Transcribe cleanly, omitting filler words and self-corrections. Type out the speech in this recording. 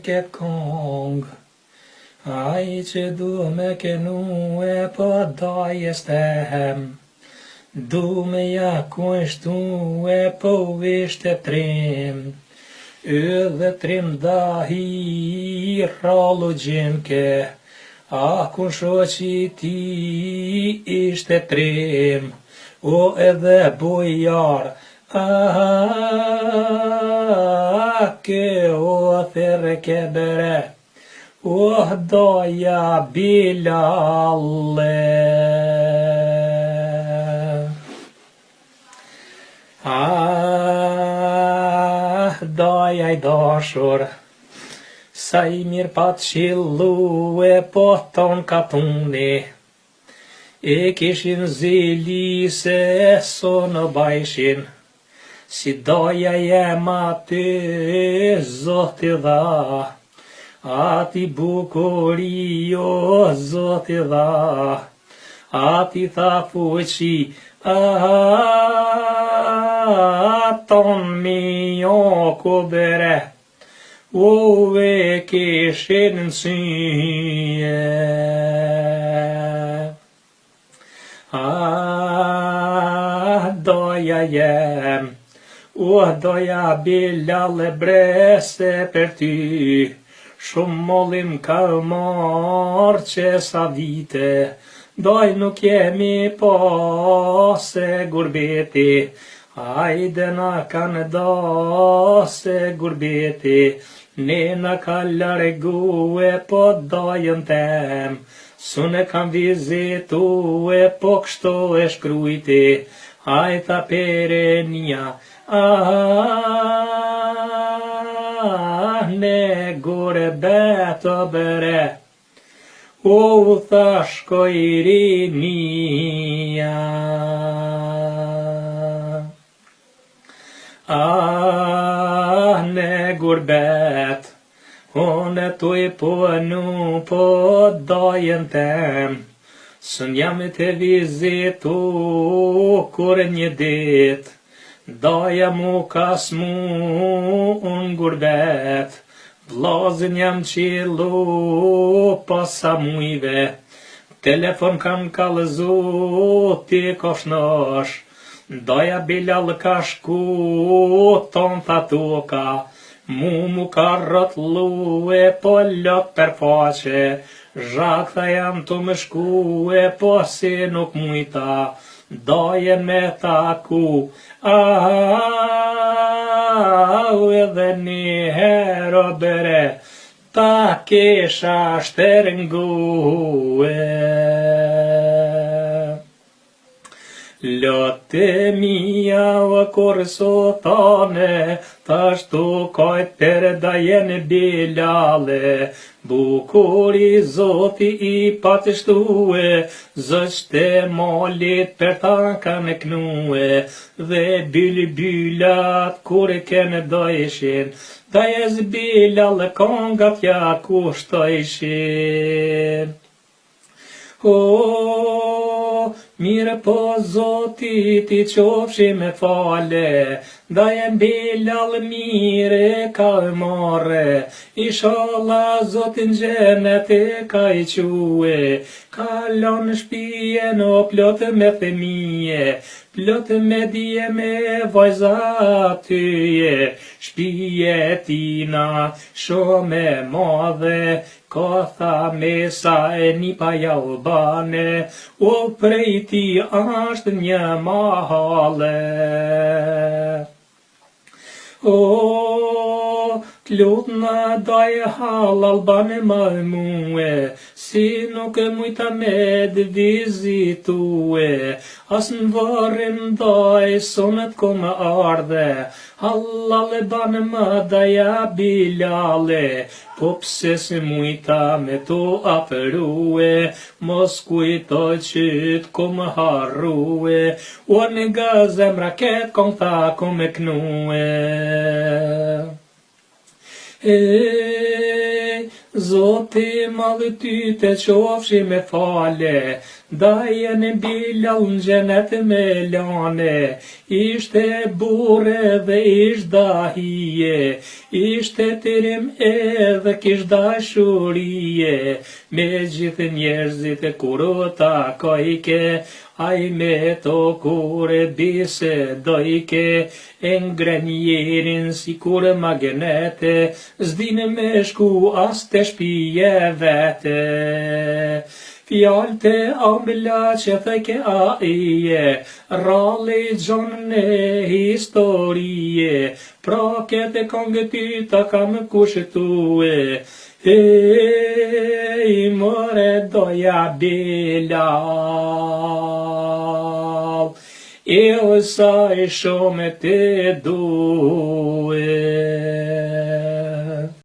këtë kong. Ai që du me kenu e po dajes tem, du me ja kushtu e po vishte trim, edhe trim dahi rallu gjimke, a kun shoqi ti ishte trim, o edhe bujar, ke o thirë ke bere, o doja Bilalle. Doja I dashur, sa I mirë pat qillu e po ton katuni, e kishin zili se so në bajshin, si doja jem aty Zoti dha, ati bukuri o Zoti dha, ati tha fuqi, ton mi o kubere, o ve kishin në syje. Doja jem, o doja Bilalle brese për ty, shumë mollim ka marrë që sa vite, doj nuk jemi po se gurbeti, hajde na kanë do se gurbeti, ne na ka largu e po dojën tem, sune kam vizitu e po kështu e shkrujti, hajta perenia, ne gurbet o bere, o thash kojrinia. Ne gurbet, one tu I punu po dojën tem, sën jam të vizitu kur një dit, doja mu kas mu unë gurbet, vllazën jam qillu pasa mujve, telefon kam kallëzu ti koshnosh, doja Bilal ka shku ton thatuka, mu ka rotlu e po lot për faqe, zhakta jam të më shku e po si nuk mujta, doje me taku, edhe një hero bere, ta kisha shtërngue. Lotte mia o korsotane, tashtu kajt për dajen Bilalle, bukuri Zoti I pat shtue, zështe molit për ta kanë knue, dhe bylat kur kene dojshin, dajes Bilalle kongat ja kushtojshin. Mire po Zoti ti qofshi me fale, dajem Bilal mire ka more, inshallah Zotin gjenet e ka I quë, kalon shpijen o plot me themije, plot me dje me vajza tyje, shpije tina shome madhe, ka tha me sa e një paja u bane, o prej ti ashtë një mahale. T'lut në daje halal bane ma muë, si nuk e mujta me vizitue, as në varin daj sonet ko më ardhe, halal e bane ma daja Bilalle, po pse se mujta me to aferue, mos kujtoj qyt ko më harrue, o në gazem raket kong tha ko me knue. Zoti madhë ty të qofshi me fale, dajen e Bilal në gjenet me lane, ishte bure dhe ish dahije, ishte tirim edhe kish dashurije, me gjithë njerëzit e kur o takojke, ai me to kur e bise dojke, e ngrenjerin si kur magnete, zdine me shku as të shpije vete. Fjalët e ambila që theke a ije, ralli gjonën e historie, pra kete kongë ty ta kam kushtue, hej more doja Bilal, e o sa e shumë te due.